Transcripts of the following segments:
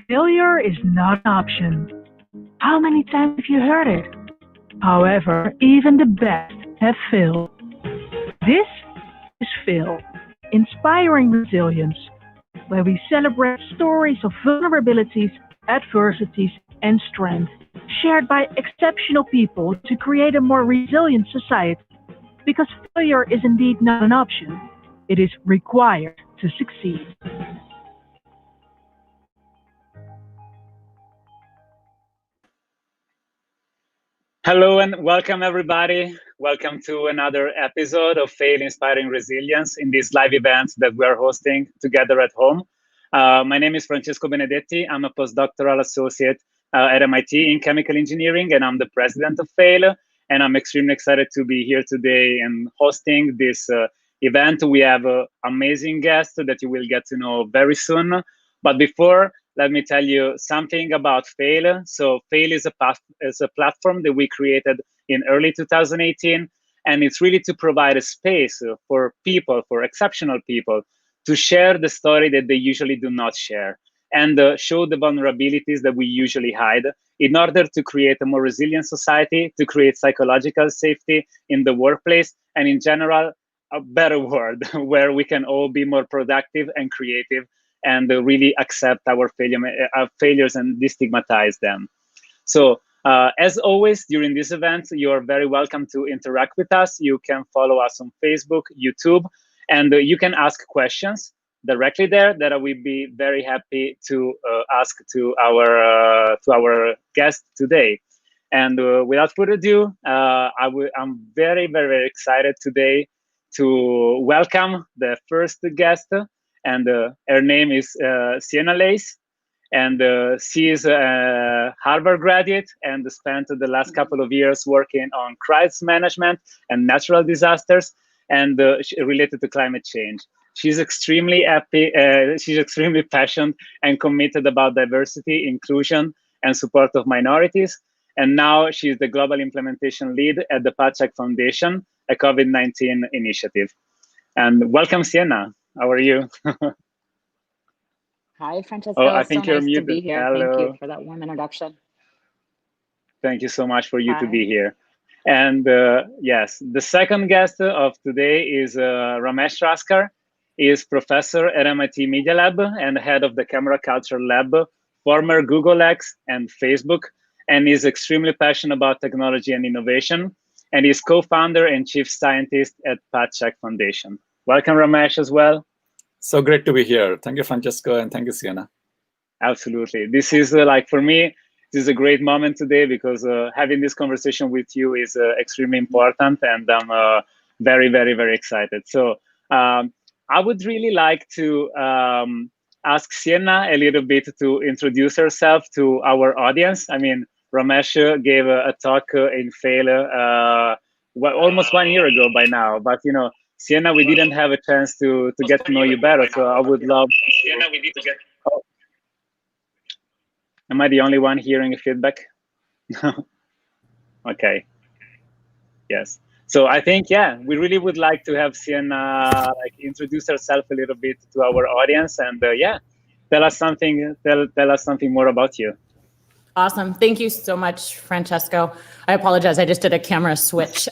Failure is not an option. How many times have you heard it? However, even the best have failed. This is Fail, Inspiring Resilience, where we celebrate stories of vulnerabilities, adversities, and strength, shared by exceptional people to create a more resilient society. Because failure is indeed not an option, it is required to succeed. Hello and welcome everybody. Welcome to another episode of FAILI Inspiring Resilience in this live event that we are hosting together at home. My name is Francesco Benedetti. I'm a postdoctoral associate at MIT in chemical engineering, and I'm the president of FAIL. And I'm extremely excited to be here today and hosting this event. We have an amazing guest that you will get to know very soon. But before, let me tell you something about FAIL. So FAIL is a platform that we created in early 2018, and it's really to provide a space for people, for exceptional people, to share the story that they usually do not share, and show the vulnerabilities that we usually hide in order to create a more resilient society, to create psychological safety in the workplace, and in general, a better world where we can all be more productive and creative and really accept our failures and destigmatize them. So as always, during this event, you're very welcome to interact with us. You can follow us on Facebook, YouTube, and you can ask questions directly there that I will be very happy to ask to our guest today. And without further ado, I'm very, very, very excited today to welcome the first guest. And her name is Sienna Leis. And she is a Harvard graduate and spent the last couple of years working on crisis management and natural disasters and related to climate change. She's extremely happy. She's extremely passionate and committed about diversity, inclusion, and support of minorities. And now she's the global implementation lead at the Pachak Foundation, a COVID-19 initiative. And welcome, Sienna. How are you? Hi, Francesco. Oh, I think so you're nice muted. to be here. Hello. Thank you for that warm introduction. Thank you so much for you Hi. to be here. And yes, the second guest of today is Ramesh Raskar. He is professor at MIT Media Lab and head of the Camera Culture Lab, former Google X and Facebook, and is extremely passionate about technology and innovation. And he's co-founder and chief scientist at Pachak Foundation. Welcome, Ramesh, as well. So great to be here. Thank you, Francesco, and thank you, Sienna. Absolutely. This is like, for me, this is a great moment today because having this conversation with you is extremely important, and I'm very, very, very excited. So I would really like to ask Sienna a little bit to introduce herself to our audience. I mean, Ramesh gave a talk in FAIL almost 1 year ago by now, but you know, Sienna, we didn't have a chance to get to know you better, so I would love. Sienna, we need to get. Oh. Am I the only one hearing feedback? Okay. Yes. So I think, yeah, we really would like to have Sienna introduce herself a little bit to our audience, and yeah, tell us something. Tell us something more about you. Awesome. Thank you so much, Francesco. I apologize. I just did a camera switch.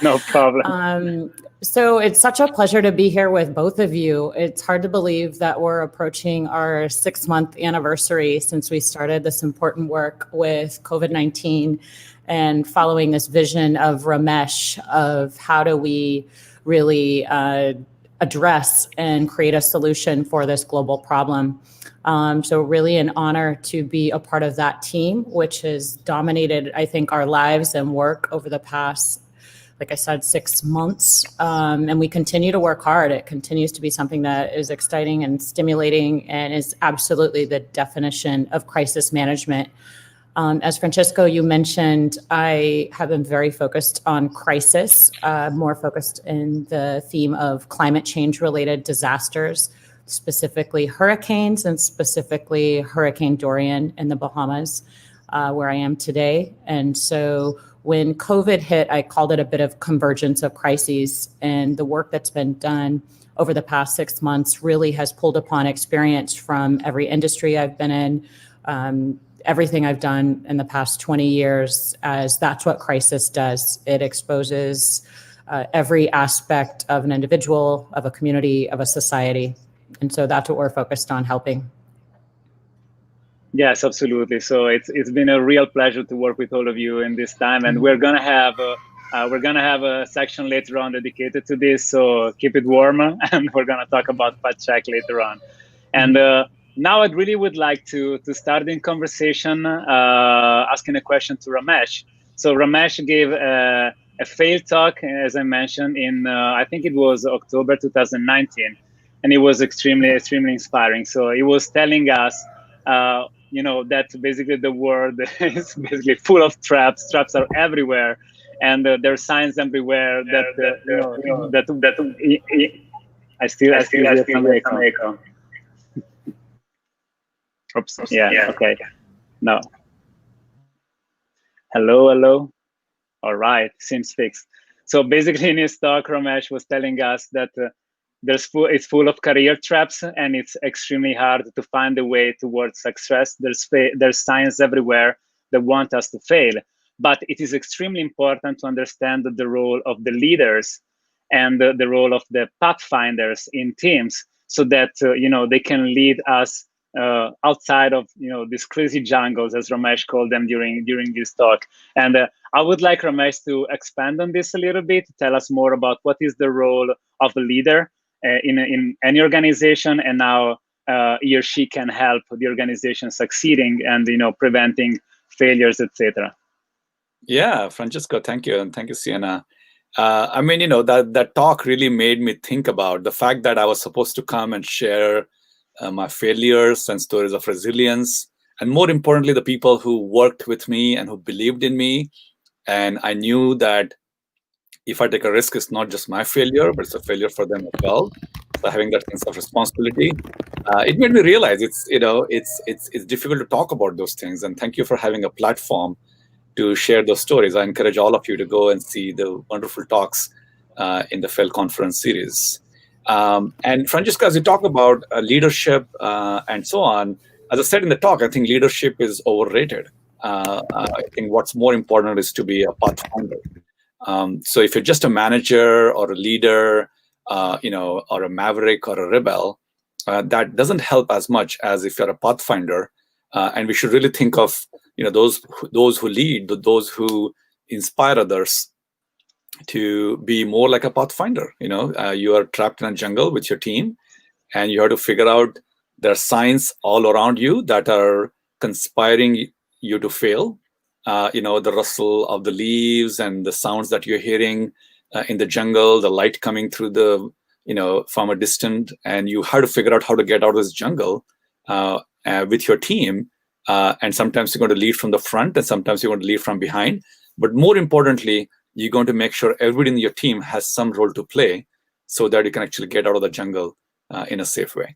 No problem. So it's such a pleasure to be here with both of you. It's hard to believe that we're approaching our 6-month anniversary since we started this important work with COVID-19 and following this vision of Ramesh of how do we really address and create a solution for this global problem. So really an honor to be a part of that team, which has dominated, I think, our lives and work over the past, like I said, 6 months. And we continue to work hard. It continues to be something that is exciting and stimulating and is absolutely the definition of crisis management. As Francesco, you mentioned, I have been very focused on crisis, more focused in the theme of climate change related disasters, specifically hurricanes and specifically Hurricane Dorian in the Bahamas, where I am today. And so when COVID hit, I called it a bit of convergence of crises, and the work that's been done over the past 6 months really has pulled upon experience from every industry I've been in, everything I've done in the past 20 years, as that's what crisis does. It exposes every aspect of an individual, of a community, of a society. And so that's what we're focused on helping. Yes, absolutely. So it's been a real pleasure to work with all of you in this time, and we're gonna have a section later on dedicated to this. So keep it warm, and we're gonna talk about fact check later on. And now I'd really would like to start the conversation asking a question to Ramesh. So Ramesh gave a fail talk, as I mentioned, in I think it was October 2019, and it was extremely inspiring. So he was telling us. That basically the world is basically full of traps. Traps are everywhere, and there are signs everywhere I still hear some echo. Oops. Yeah. Okay. No. Hello. All right. Seems fixed. So basically, in his talk, Ramesh was telling us that. It's full of career traps, and it's extremely hard to find a way towards success. There's signs everywhere that want us to fail, but it is extremely important to understand the role of the leaders and the role of the pathfinders in teams, so that they can lead us outside of these crazy jungles, as Ramesh called them during this talk. And I would like Ramesh to expand on this a little bit, tell us more about what is the role of a leader in any organization, and how he or she can help the organization succeeding and preventing failures, etc. Yeah, Francesco, thank you, and thank you, Sienna. That talk really made me think about the fact that I was supposed to come and share my failures and stories of resilience, and more importantly, the people who worked with me and who believed in me. And I knew that if I take a risk, it's not just my failure, but it's a failure for them as well. So having that sense of responsibility, it made me realize it's difficult to talk about those things. And thank you for having a platform to share those stories. I encourage all of you to go and see the wonderful talks in the FAIL conference series. And Francesco, as you talk about leadership and so on, as I said in the talk, I think leadership is overrated. I think what's more important is to be a pathfinder. So if you're just a manager or a leader, or a maverick or a rebel, that doesn't help as much as if you're a pathfinder. And we should really think of those who lead, those who inspire others to be more like a pathfinder. You are trapped in a jungle with your team, and you have to figure out there are signs all around you that are conspiring you to fail. The rustle of the leaves and the sounds that you're hearing in the jungle, the light coming through from a distance, and you have to figure out how to get out of this jungle with your team. And sometimes you're going to lead from the front, and sometimes you're going to lead from behind. But more importantly, you're going to make sure everybody in your team has some role to play, so that you can actually get out of the jungle in a safe way.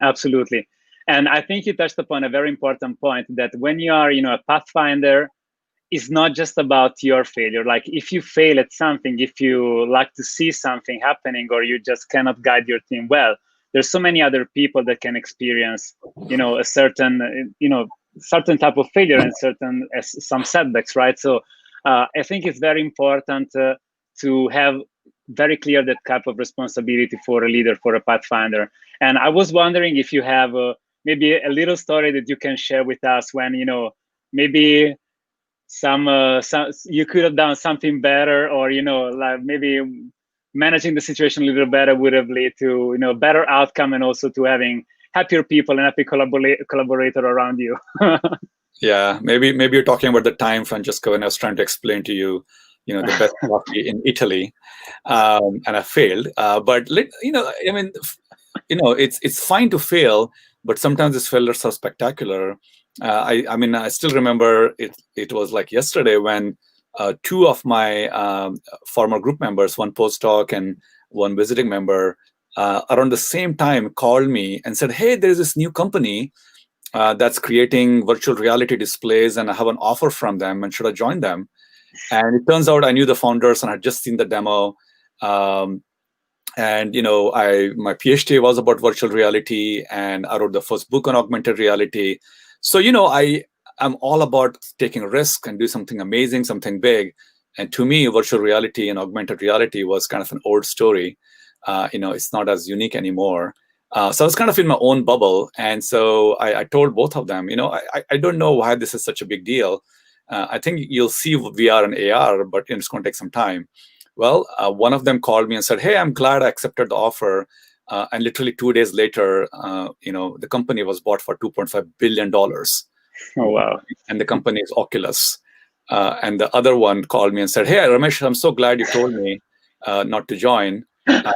Absolutely. And I think you touched upon a very important point, that when you are, a pathfinder, it's not just about your failure. Like if you fail at something, if you like to see something happening, or you just cannot guide your team well, there's so many other people that can experience, a certain, certain type of failure and some setbacks, right? So I think it's very important to have very clear that type of responsibility for a leader, for a pathfinder. And I was wondering if you have maybe a little story that you can share with us when, maybe some you could have done something better, or, like maybe managing the situation a little better would have led to, better outcome, and also to having happier people and happy collaborator around you. Yeah, maybe you're talking about the time, Francesco, when I was trying to explain to you, the best coffee in Italy, and I failed. But it's fine to fail, but sometimes these failures are spectacular. I still remember it was like yesterday when two of my former group members, one postdoc and one visiting member, around the same time called me and said, "Hey, there's this new company that's creating virtual reality displays, and I have an offer from them, and should I join them?" And it turns out I knew the founders and had just seen the demo. And my PhD was about virtual reality, and I wrote the first book on augmented reality. So I'm all about taking a risk and do something amazing, something big. And to me, virtual reality and augmented reality was kind of an old story. It's not as unique anymore. So I was kind of in my own bubble. And so I told both of them, I don't know why this is such a big deal. I think you'll see VR and AR, but it's going to take some time. Well, one of them called me and said, hey, I'm glad I accepted the offer. And literally 2 days later, the company was bought for $2.5 billion. Oh, wow. And the company is Oculus. And the other one called me and said, hey, Ramesh, I'm so glad you told me not to join. I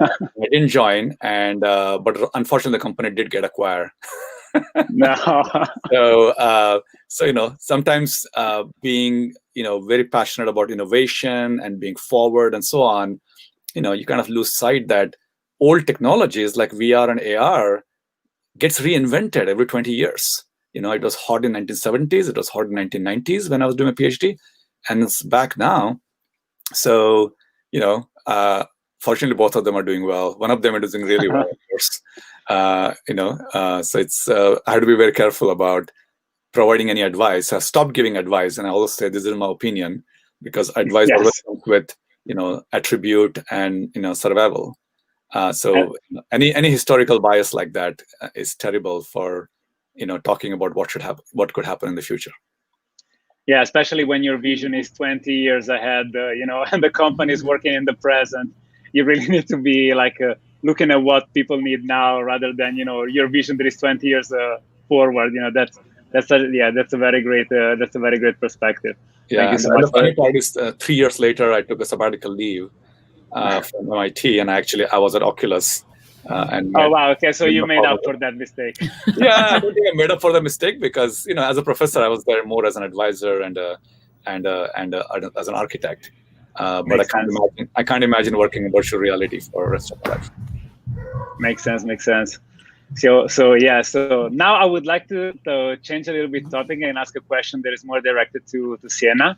didn't join, but unfortunately, the company did get acquired. No. So sometimes being very passionate about innovation and being forward and so on, you kind of lose sight that old technologies like VR and AR gets reinvented every 20 years. It was hot in 1970s, it was hot in 1990s when I was doing a PhD, and it's back now. So fortunately, both of them are doing well. One of them is doing really well, of course. So it's I had to be very careful about providing any advice. I stopped giving advice, and I always say this is my opinion, because advice always comes with attribute and survival. So any historical bias like that is terrible for talking about what could happen in the future. Yeah, especially when your vision is 20 years ahead, and the company is working in the present. You really need to be looking at what people need now, rather than your vision that is 20 years forward. That's a very great perspective. Yeah, thank you so much. The funny part is 3 years later, I took a sabbatical leave from MIT, and I was at Oculus. Oh wow! Okay, so you made up for that mistake. Yeah, I don't think I made up for the mistake, because as a professor, I was there more as an advisor and as an architect. But I can't imagine working in virtual reality for the rest of my life. Makes sense. So now I would like to change a little bit topic and ask a question that is more directed to Sienna.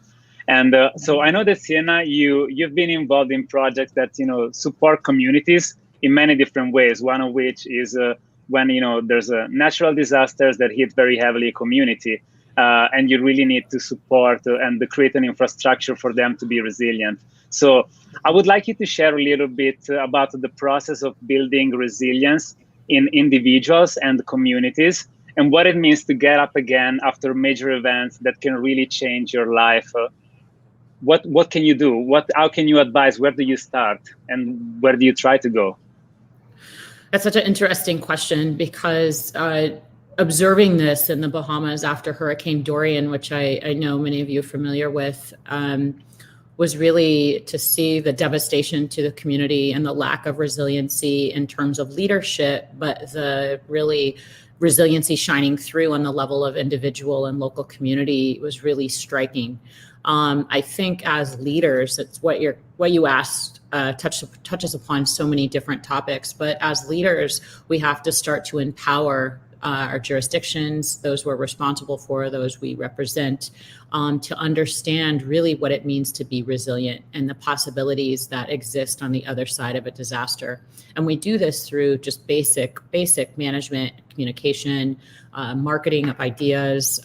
And so I know that Sienna, you've been involved in projects that support communities in many different ways. One of which is when there's natural disasters that hit very heavily a community, and you really need to support and create an infrastructure for them to be resilient. So I would like you to share a little bit about the process of building resilience in individuals and communities, and what it means to get up again after major events that can really change your life. What can you do? How can you advise? Where do you start, and where do you try to go? That's such an interesting question, because observing this in the Bahamas after Hurricane Dorian, which I know many of you are familiar with, was really to see the devastation to the community and the lack of resiliency in terms of leadership, but the really resiliency shining through on the level of individual and local community was really striking. I think as leaders, it's what you asked touches upon so many different topics, but as leaders, we have to start to empower our jurisdictions, those we're responsible for, those we represent, to understand really what it means to be resilient and the possibilities that exist on the other side of a disaster. And we do this through just basic management, communication, marketing of ideas,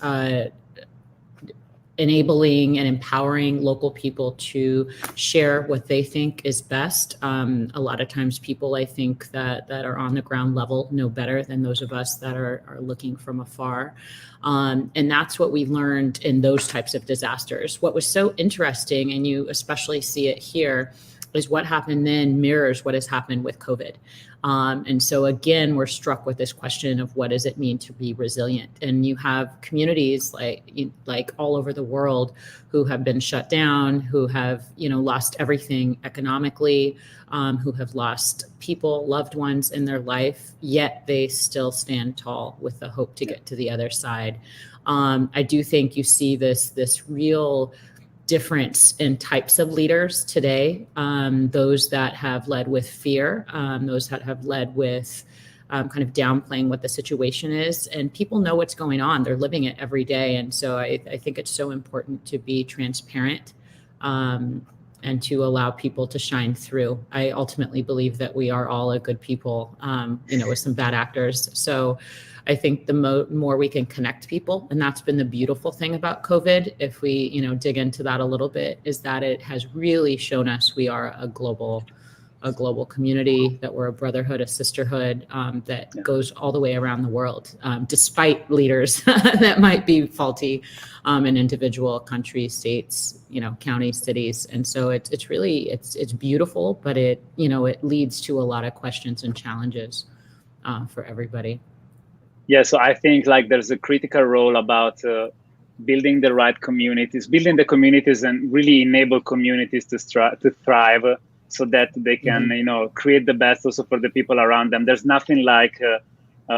enabling and empowering local people to share what they think is best. A lot of times people, I think, that are on the ground level know better than those of us that are looking from afar. And that's what we learned in those types of disasters. What was so interesting, and you especially see it here, is what happened then mirrors what has happened with COVID. And so again, we're struck with this question of what does it mean to be resilient? And you have communities like all over the world who have been shut down, who have lost everything economically, who have lost people, loved ones in their life, yet they still stand tall with the hope to get to the other side. I do think you see this real difference in types of leaders today, those that have led with fear, those that have led with kind of downplaying what the situation is, and people know what's going on. They're living it every day. And so I think it's so important to be transparent and to allow people to shine through. I ultimately believe that we are all a good people, with some bad actors. So I think the more we can connect people, and that's been the beautiful thing about COVID, if we, dig into that a little bit, is that it has really shown us we are a global community, that we're a brotherhood, a sisterhood that goes all the way around the world, despite leaders that might be faulty in individual countries, states, counties, cities. And so it's really, it's beautiful, but it leads to a lot of questions and challenges for everybody. Yeah, so I think there's a critical role about building the right communities, building the communities and really enable communities to thrive, so that they can, create the best also for the people around them. There's nothing like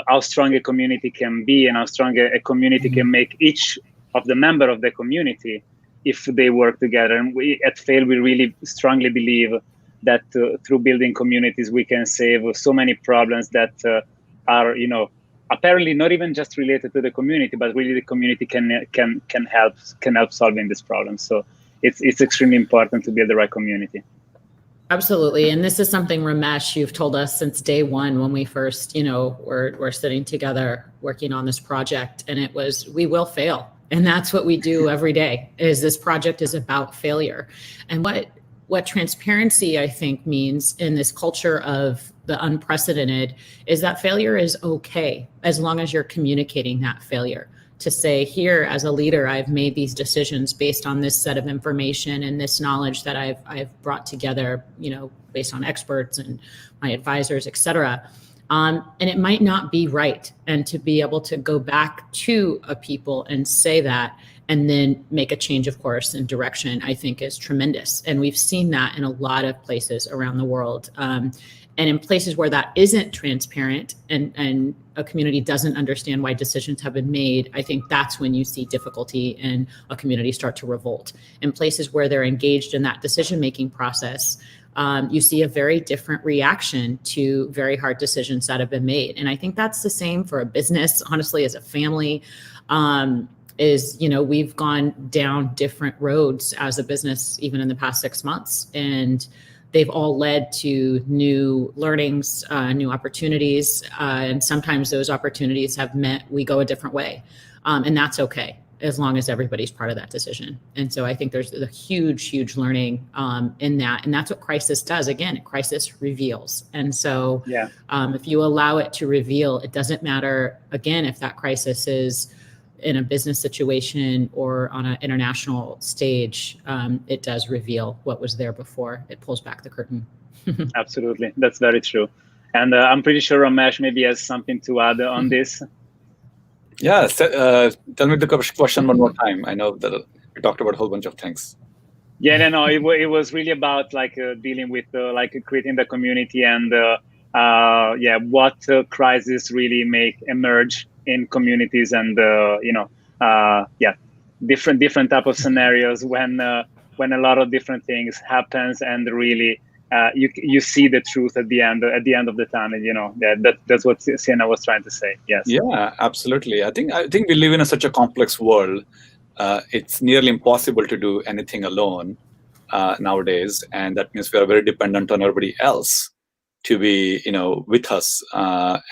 how strong a community can be and how strong a community can make each of the member of the community if they work together. And we at FAIL, we really strongly believe that through building communities, we can save so many problems that are, apparently not even just related to the community, but really the community can help solving this problem. So it's extremely important to build the right community. Absolutely. And this is something, Ramesh, you've told us since day one when we first, we're sitting together working on this project, and it was, we will fail. And that's what we do every day, is this project is about failure. And what transparency, I think, means in this culture of the unprecedented is that failure is okay, as long as you're communicating that failure. To say, here, as a leader, I've made these decisions based on this set of information and this knowledge that I've brought together, based on experts and my advisors, et cetera. And it might not be right. And to be able to go back to a people and say that, and then make a change of course and direction, I think is tremendous. And we've seen that in a lot of places around the world. And in places where that isn't transparent and a community doesn't understand why decisions have been made, I think that's when you see difficulty and a community start to revolt. In places where they're engaged in that decision-making process, you see a very different reaction to very hard decisions that have been made. And I think that's the same for a business, honestly, as a family. We've gone down different roads as a business, even in the past 6 months. And they've all led to new learnings, new opportunities. And sometimes those opportunities have meant we go a different way. And that's okay, as long as everybody's part of that decision. And so I think there's a huge, huge learning in that. And that's what crisis does. Again, crisis reveals. And so if you allow it to reveal, it doesn't matter, again, if that crisis is in a business situation or on an international stage, it does reveal what was there before. It pulls back the curtain. Absolutely. That's very true. And I'm pretty sure Ramesh maybe has something to add on this. Yeah, tell me the question one more time. I know that we talked about a whole bunch of things. Yeah, no, it was really about dealing with creating the community and what crises really make emerge in communities, and different type of scenarios when a lot of different things happens, and really you see the truth at the end of the tunnel. That's what Sienna was trying to say. Yes. Yeah, absolutely. I think we live in such a complex world. It's nearly impossible to do anything alone nowadays, and that means we are very dependent on everybody else to be with us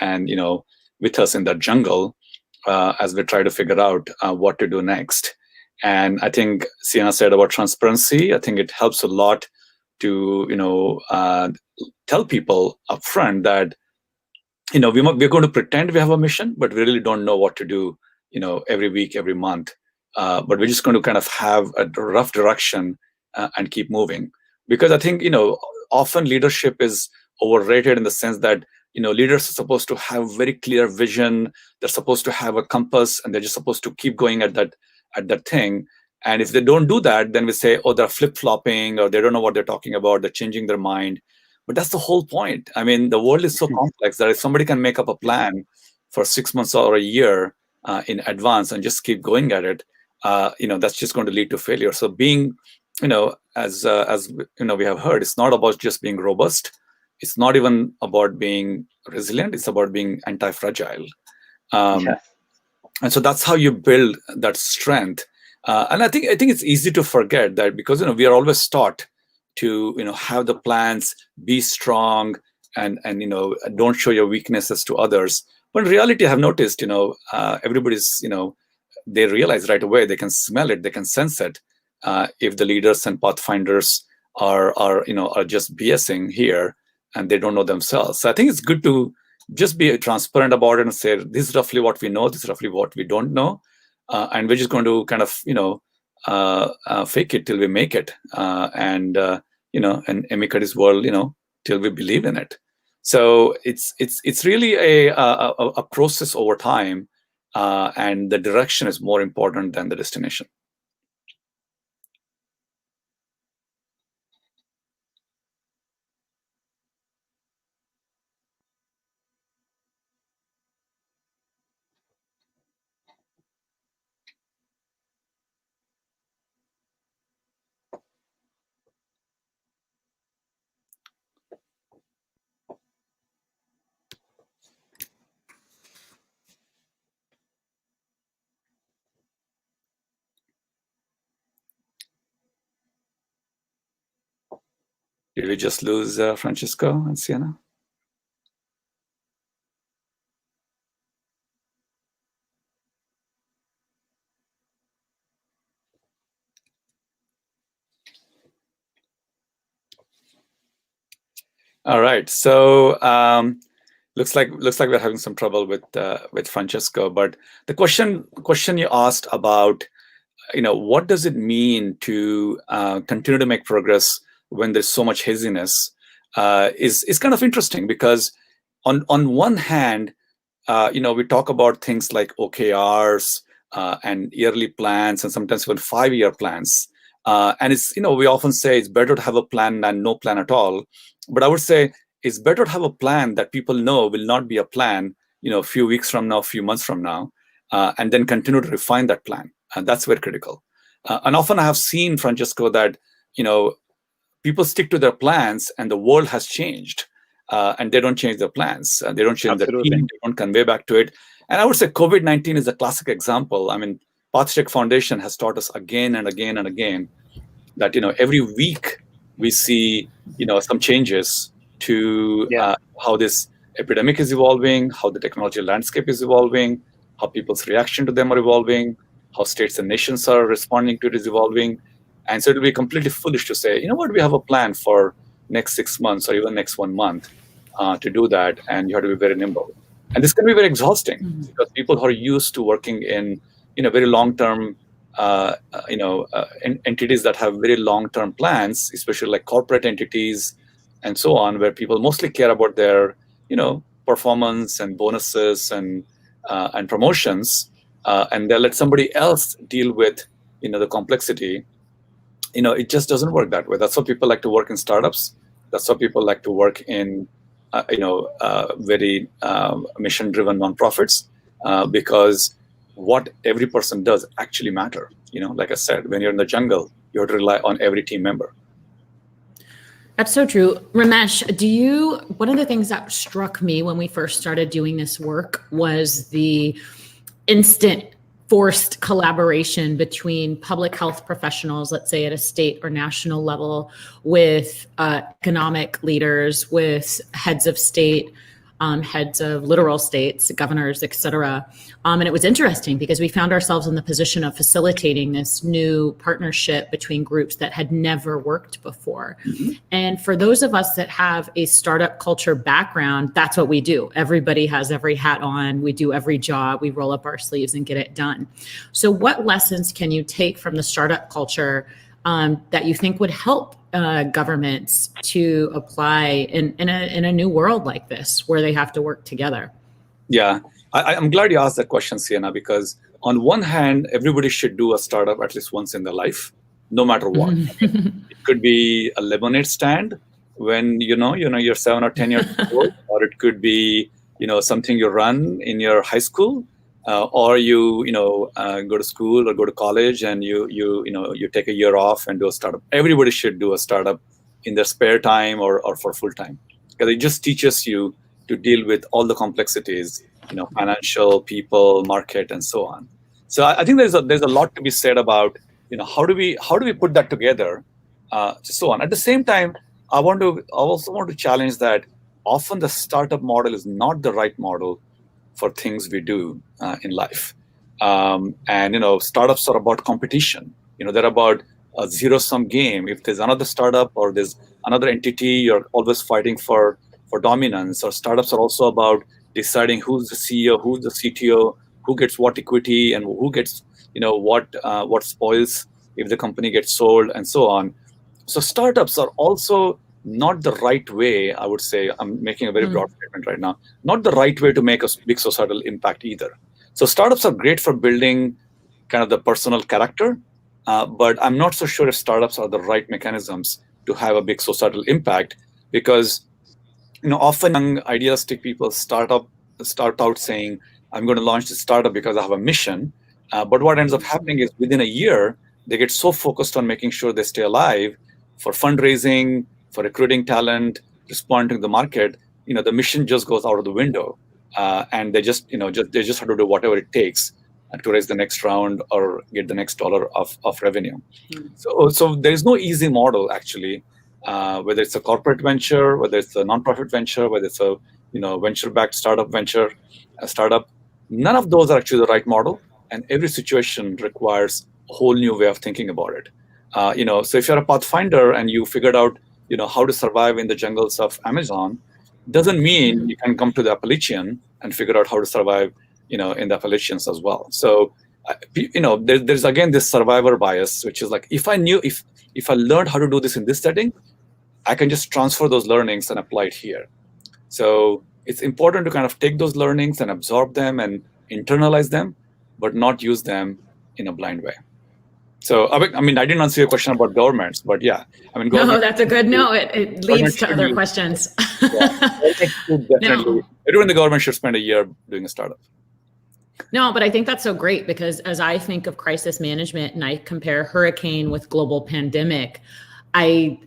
and with us in that jungle as we try to figure out what to do next. And I think Sienna said about transparency. I think it helps a lot to tell people upfront that we're going to pretend we have a mission, but we really don't know what to do every week, every month. But we're just going to kind of have a rough direction and keep moving. Because I think often leadership is overrated in the sense that leaders are supposed to have very clear vision. They're supposed to have a compass, and they're just supposed to keep going at that thing. And if they don't do that, then we say, oh, they're flip-flopping, or they don't know what they're talking about. They're changing their mind. But that's the whole point. I mean, the world is so complex that if somebody can make up a plan for 6 months or a year in advance and just keep going at it, that's just going to lead to failure. So being, as we have heard, it's not about just being robust. It's not even about being resilient. It's about being anti-fragile. And so that's how you build that strength. And I think it's easy to forget that, because we are always taught to have the plans, be strong, and don't show your weaknesses to others. But in reality, I have noticed everybody's they realize right away, they can smell it, they can sense it, if the leaders and pathfinders are just BSing here and they don't know themselves. So I think it's good to just be transparent about it and say, this is roughly what we know, this is roughly what we don't know, and we're just going to kind of fake it till we make it, and Emika's world, till we believe in it. So it's really a process over time, and the direction is more important than the destination. Did we just lose Francesco and Sienna? All right. So looks like we're having some trouble with Francesco. But the question you asked about, what does it mean to continue to make progress when there's so much haziness, is kind of interesting, because on one hand, we talk about things like OKRs and yearly plans, and sometimes even 5-year plans. And it's, we often say it's better to have a plan than no plan at all. But I would say it's better to have a plan that people know will not be a plan, a few weeks from now, a few months from now, and then continue to refine that plan. And that's very critical. And often I have seen, Francesco, that, people stick to their plans and the world has changed, and they don't change their plans. They don't change their team, they don't convey back to it. And I would say COVID-19 is a classic example. I mean, PathCheck Foundation has taught us again and again and again that, every week we see, some changes to how this epidemic is evolving, how the technology landscape is evolving, how people's reaction to them are evolving, how states and nations are responding to it is evolving. And so it'll be completely foolish to say, we have a plan for next 6 months or even next 1 month to do that, and you have to be very nimble. And this can be very exhausting, because people who are used to working in very long-term entities that have very long-term plans, especially like corporate entities and so on, where people mostly care about their performance and bonuses and promotions, and they'll let somebody else deal with the complexity. It just doesn't work that way. That's why people like to work in startups. That's why people like to work in very mission-driven nonprofits, because what every person does actually matter. Like I said, when you're in the jungle, you have to rely on every team member. That's so true. Ramesh, one of the things that struck me when we first started doing this work was the instant forced collaboration between public health professionals, let's say at a state or national level, with economic leaders, with heads of state, heads of literal states, governors, et cetera. And it was interesting because we found ourselves in the position of facilitating this new partnership between groups that had never worked before. Mm-hmm. And for those of us that have a startup culture background, that's what we do. Everybody has every hat on. We do every job. We roll up our sleeves and get it done. So what lessons can you take from the startup culture that you think would help governments to apply in a new world like this, where they have to work together? Yeah, I'm glad you asked that question, Sienna, because on one hand, everybody should do a startup at least once in their life, no matter what. It could be a lemonade stand when you're 7 or 10 years old, or it could be something you run in your high school, or you go to school or go to college and you take a year off and do a startup. Everybody should do a startup in their spare time or for full time, because it just teaches you to deal with all the complexities, financial, people, market, and so on. So I think there's a lot to be said about how do we put that together so on. At the same time, I also want to challenge that often the startup model is not the right model for things we do in life. And startups are about competition. They're about a zero-sum game. If there's another startup or there's another entity, you're always fighting for dominance. Or startups are also about deciding who's the CEO, who's the CTO, who gets what equity, and who gets what spoils if the company gets sold, and so on. So startups are also not the right way, I would say, I'm making a very broad statement right now, not the right way to make a big societal impact either. So startups are great for building kind of the personal character, but I'm not so sure if startups are the right mechanisms to have a big societal impact, because often young idealistic people start out saying, I'm going to launch this startup because I have a mission. But what ends up happening is within a year, they get so focused on making sure they stay alive for fundraising, for recruiting talent, responding to the market, the mission just goes out of the window, and they just have to do whatever it takes to raise the next round or get the next dollar of revenue. So there is no easy model actually, whether it's a corporate venture, whether it's a nonprofit venture, whether it's a venture-backed startup. None of those are actually the right model, and every situation requires a whole new way of thinking about it. So if you're a pathfinder and you figured out how to survive in the jungles of Amazon, doesn't mean you can come to the Appalachian and figure out how to survive in the Appalachians as well. So there's again this survivor bias, which is like, if I learned how to do this in this setting, I can just transfer those learnings and apply it here. So it's important to kind of take those learnings and absorb them and internalize them, but not use them in a blind way. So, I mean, I didn't answer your question about governments, but yeah, I mean, no, that's a good no. It leads to other questions. Definitely, everyone in the government should spend a year doing a startup. No, but I think that's so great, because as I think of crisis management and I compare hurricane with global pandemic, I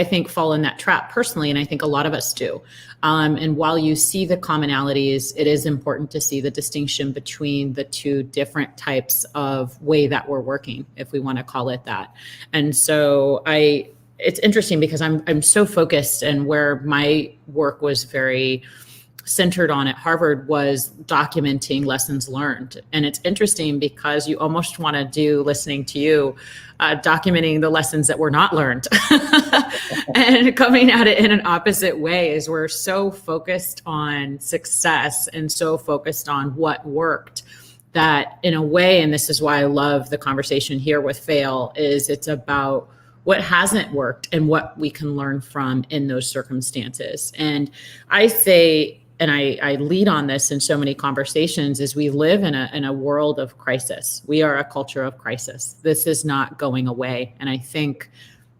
think fall in that trap personally, and I think a lot of us do. And while you see the commonalities, it is important to see the distinction between the two different types of way that we're working, if we want to call it that. And so it's interesting because I'm so focused, and where my work was very centered on at Harvard was documenting lessons learned. And it's interesting because you almost want to do, listening to you, documenting the lessons that were not learned and coming at it in an opposite way, is we're so focused on success and so focused on what worked that in a way, and this is why I love the conversation here with FAIL, is it's about what hasn't worked and what we can learn from in those circumstances. And I say, and I lead on this in so many conversations, is we live in a world of crisis. We are a culture of crisis. This is not going away. And I think,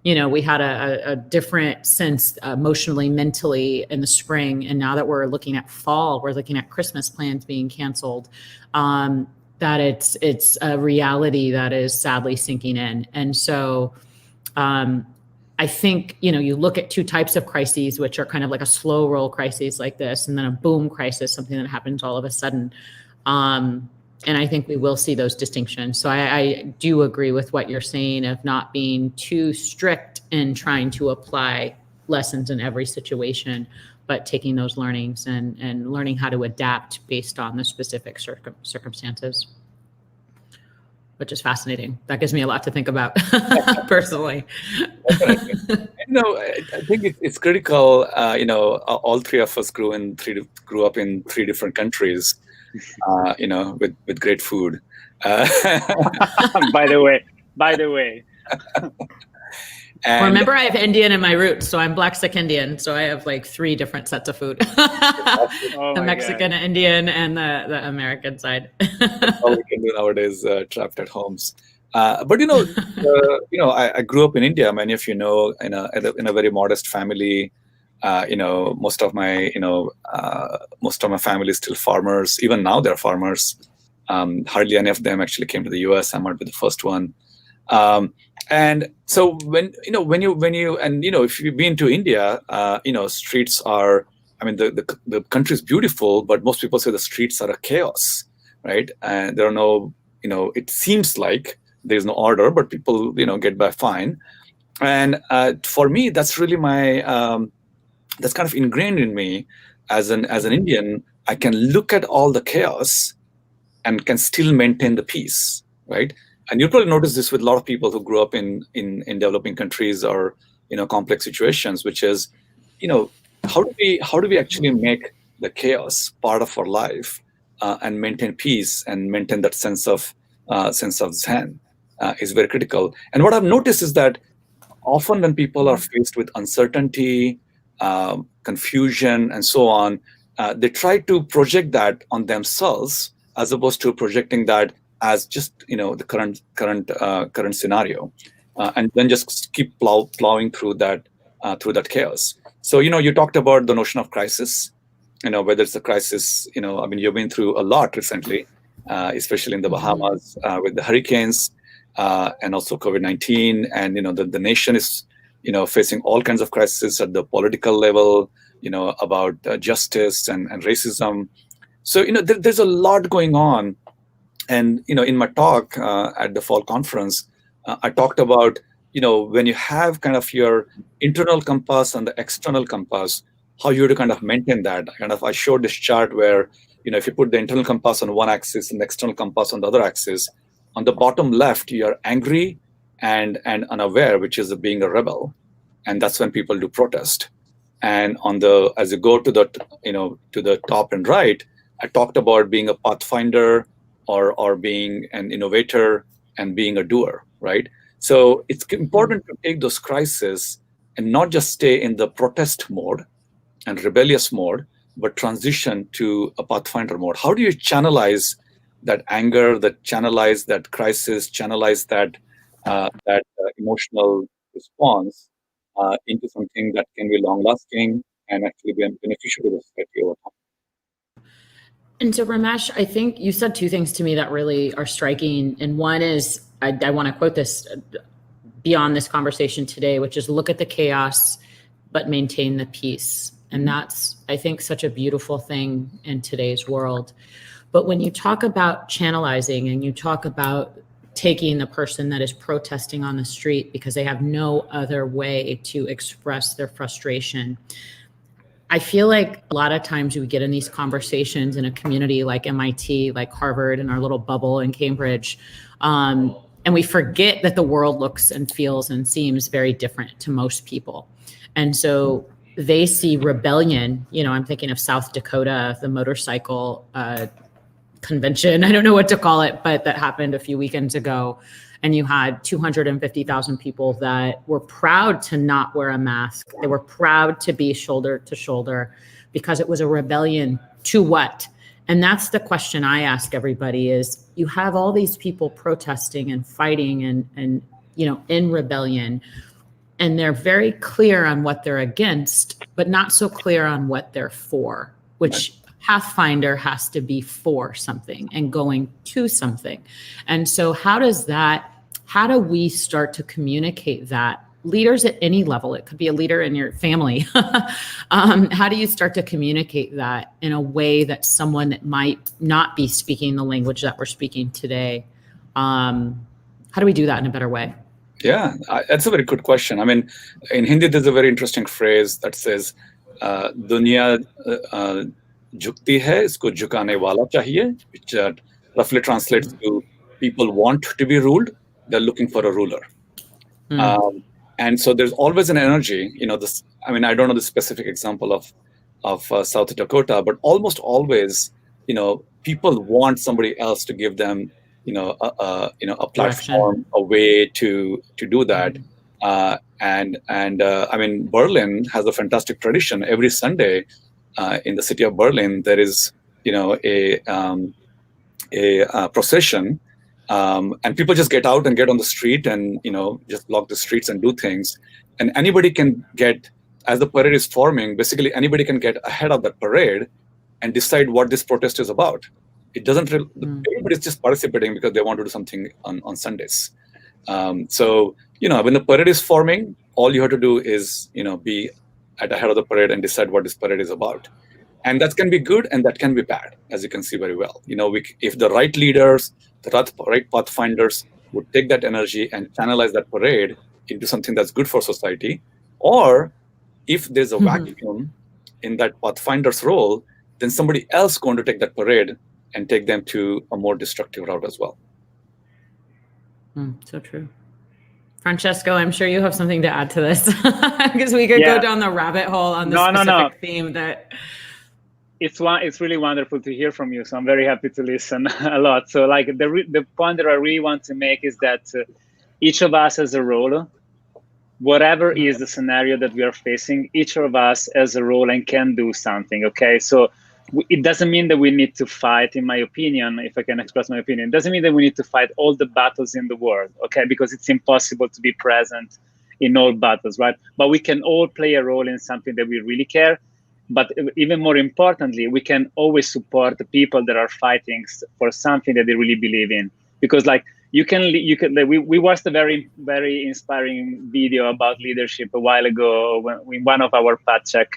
we had a different sense emotionally, mentally in the spring. And now that we're looking at fall, we're looking at Christmas plans being canceled, that it's a reality that is sadly sinking in. And so, I think, you look at two types of crises, which are kind of like a slow roll crisis like this, and then a boom crisis, something that happens all of a sudden. And I think we will see those distinctions. So I do agree with what you're saying of not being too strict in trying to apply lessons in every situation, but taking those learnings and learning how to adapt based on the specific circumstances, which is fascinating. That gives me a lot to think about personally. I think it's critical. All three of us grew up in three different countries, with great food. By the way. And remember, I have Indian in my roots, so I'm Black Sikh Indian. So I have like three different sets of food: the Mexican, Indian, and the American side. All we can do nowadays, trapped at homes. But I grew up in India. Many of you know, in a very modest family. Most of my family is still farmers. Even now, they're farmers. Hardly any of them actually came to the U.S. I might be the first one. And so if you've been to India, streets are, the country is beautiful, but most people say the streets are a chaos, right? And there are no, it seems like there's no order, but people, get by fine. And for me, that's really that's kind of ingrained in me as an Indian. I can look at all the chaos and can still maintain the peace, right? And you'll probably notice this with a lot of people who grew up in developing countries or complex situations, which is, how do we actually make the chaos part of our life and maintain peace and maintain that sense of zen is very critical. And what I've noticed is that often when people are faced with uncertainty, confusion, and so on, they try to project that on themselves as opposed to projecting that as just the current scenario, and then just keep plowing through that chaos. So you talked about the notion of crisis. Whether it's a crisis, I mean, you've been through a lot recently, especially in the Bahamas with the hurricanes. And also COVID-19, and the nation is facing all kinds of crises at the political level, about justice and racism. So there's a lot going on. And in my talk at the fall conference, I talked about when you have kind of your internal compass and the external compass, how you to kind of maintain that. I showed this chart where if you put the internal compass on one axis and the external compass on the other axis, on the bottom left, you're angry and unaware, which is being a rebel, and that's when people do protest. And as you go to the top and right, I talked about being a pathfinder or being an innovator and being a doer, right? So it's important to take those crises and not just stay in the protest mode and rebellious mode, but transition to a pathfinder mode. How do you channelize that anger, channelize that crisis, channelize that emotional response into something that can be long-lasting and actually be beneficial to the society over time? And so, Ramesh, I think you said two things to me that really are striking. And one is, I want to quote this beyond this conversation today, which is look at the chaos, but maintain the peace. And that's, I think, such a beautiful thing in today's world. But when you talk about channelizing and you talk about taking the person that is protesting on the street because they have no other way to express their frustration, I feel like a lot of times we get in these conversations in a community like MIT, like Harvard, and our little bubble in Cambridge, and we forget that the world looks and feels and seems very different to most people. And so they see rebellion. I'm thinking of South Dakota, the motorcycle convention, I don't know what to call it, but that happened a few weekends ago. And you had 250,000 people that were proud to not wear a mask. They were proud to be shoulder to shoulder because it was a rebellion to what? And that's the question I ask everybody is, you have all these people protesting and fighting and in rebellion, and they're very clear on what they're against, but not so clear on what they're for, which Pathfinder has to be for something and going to something. And so how do we start to communicate that? Leaders at any level, it could be a leader in your family. How do you start to communicate that in a way that someone that might not be speaking the language that we're speaking today? How do we do that in a better way? Yeah, that's a very good question. I mean, in Hindi, there's a very interesting phrase that says, "Dunya jhukti hai, isko jhukane wala chahiye," which roughly translates to people want to be ruled, they're looking for a ruler. And so there's always an energy, I mean, I don't know the specific example of South Dakota, but almost always, people want somebody else to give them, a platform, a way to do that. And I mean, Berlin has a fantastic tradition. Every Sunday in the city of Berlin, there is, a procession. And people just get out and get on the street and, just block the streets and do things. And anybody can get, as the parade is forming, basically anybody can get ahead of that parade and decide what this protest is about. It doesn't really, everybody's just participating because they want to do something on Sundays. So, when the parade is forming, all you have to do is, be at the head of the parade and decide what this parade is about. And that can be good and that can be bad, as you can see very well. If the right leaders, the right pathfinders would take that energy and channelize that parade into something that's good for society, or if there's a vacuum in that pathfinder's role, then somebody else going to take that parade and take them to a more destructive route as well. So true. Francesco, I'm sure you have something to add to this, because we could go down the rabbit hole on the specific theme that. It's really wonderful to hear from you. So I'm very happy to listen a lot. So like the point that I really want to make is that each of us has a role. Whatever is the scenario that we are facing, each of us has a role and can do something. Okay, so it doesn't mean that we need to fight, in my opinion, if I can express my opinion, it doesn't mean that we need to fight all the battles in the world, okay? Because it's impossible to be present in all battles, right? But we can all play a role in something that we really care. But even more importantly, we can always support the people that are fighting for something that they really believe in. Because like we watched a very, very inspiring video about leadership a while ago in one of our fact check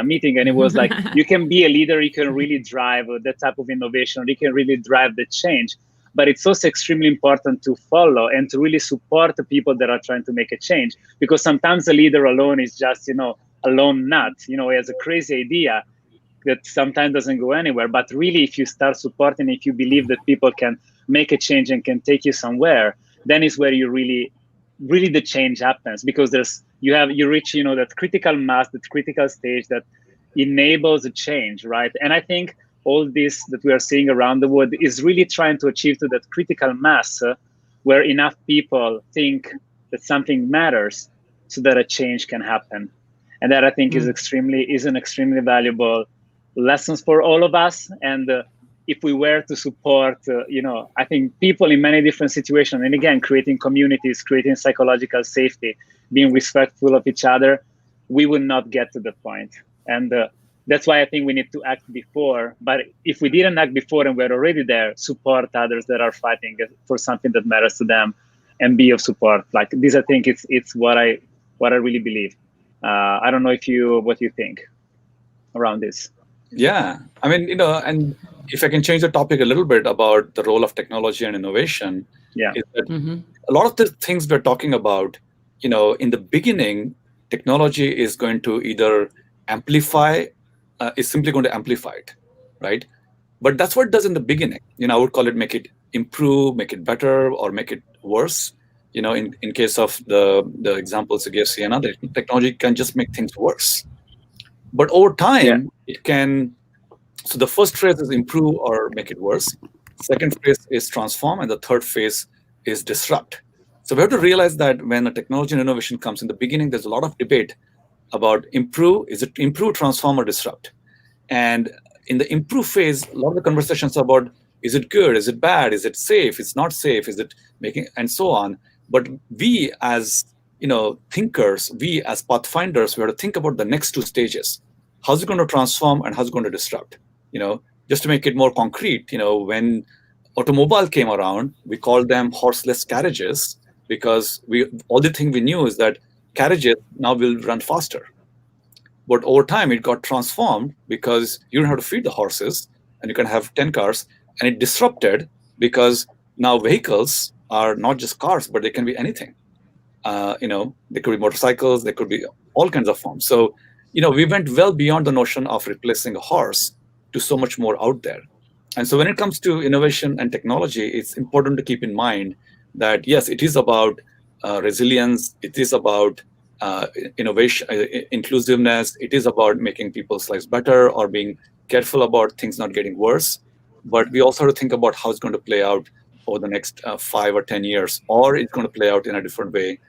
meeting, and it was like, you can be a leader, you can really drive that type of innovation, you can really drive the change, but it's also extremely important to follow and to really support the people that are trying to make a change, because sometimes a leader alone is just, a lone nut, he has a crazy idea that sometimes doesn't go anywhere. But really, if you start supporting, if you believe that people can make a change and can take you somewhere, then is where you really the change happens, because you reach that critical mass, that critical stage that enables a change, right? And I think all this that we are seeing around the world is really trying to achieve to that critical mass where enough people think that something matters so that a change can happen. And that I think is an extremely valuable lessons for all of us. And if we were to support, I think people in many different situations, and again, creating communities, creating psychological safety, being respectful of each other, we would not get to the point. And that's why I think we need to act before. But if we didn't act before and we're already there, support others that are fighting for something that matters to them, and be of support. Like this, I think it's what I really believe. I don't know what you think around this. Yeah, I mean, and if I can change the topic a little bit about the role of technology and innovation, is that a lot of the things we're talking about, in the beginning, technology is going to either amplify, is simply going to amplify it, right? But that's what it does in the beginning. I would call it make it improve, make it better, or make it worse. In case of the examples you gave, Sienna, the technology can just make things worse. But over time, it can. So the first phase is improve or make it worse. Second phase is transform, and the third phase is disrupt. So we have to realize that when a technology and innovation comes in the beginning, there's a lot of debate about improve. Is it improve, transform, or disrupt? And in the improve phase, a lot of the conversations are about, is it good? Is it bad? Is it safe? It's not safe. Is it making, and so on. But we as thinkers, we as pathfinders, we have to think about the next two stages. How's it going to transform and how's it going to disrupt? Just to make it more concrete, when automobile came around, we called them horseless carriages, because all the thing we knew is that carriages now will run faster. But over time, it got transformed because you don't have to feed the horses, and you can have 10 cars, and it disrupted because now vehicles are not just cars, but they can be anything. They could be motorcycles, they could be all kinds of forms. So, we went well beyond the notion of replacing a horse to so much more out there. And so when it comes to innovation and technology, it's important to keep in mind that, yes, it is about resilience, it is about innovation, inclusiveness, it is about making people's lives better or being careful about things not getting worse. But we also have to think about how it's going to play out over the next 5 or 10 years, or it's going to play out in a different way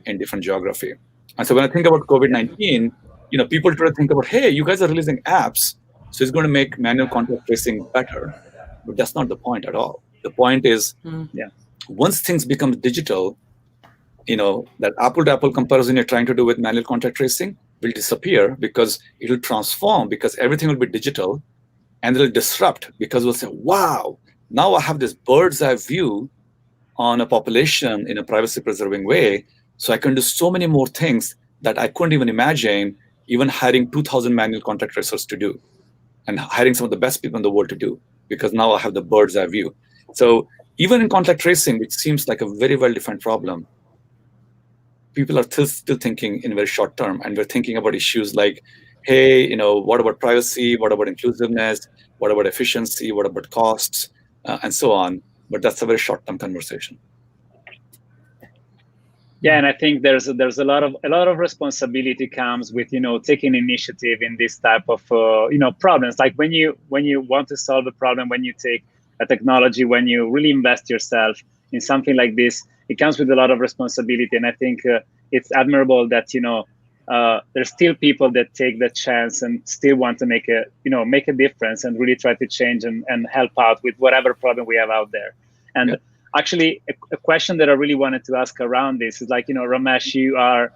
in different geography. And so when I think about COVID-19, people try to think about, hey, you guys are releasing apps, so it's going to make manual contact tracing better. But that's not the point at all. The point is, once things become digital, that apple-to-apple comparison you're trying to do with manual contact tracing will disappear, because it will transform, because everything will be digital, and it'll disrupt, because we'll say, wow, now I have this bird's eye view on a population in a privacy-preserving way, so I can do so many more things that I couldn't even imagine, even hiring 2,000 manual contact tracers to do, and hiring some of the best people in the world to do, because now I have the bird's eye view. So even in contact tracing, which seems like a very well-defined problem, people are still thinking in very short term, and we're thinking about issues like, hey, what about privacy? What about inclusiveness? What about efficiency? What about costs? And so on. But that's a very short-term conversation. Yeah, and I think there's a lot of responsibility comes with taking initiative in this type of problems. Like when you want to solve a problem, when you take a technology, when you really invest yourself in something like this, it comes with a lot of responsibility. And I think it's admirable that there's still people that take the chance and still want to make a difference and really try to change and help out with whatever problem we have out there. And actually, a question that I really wanted to ask around this is like, Ramesh, you are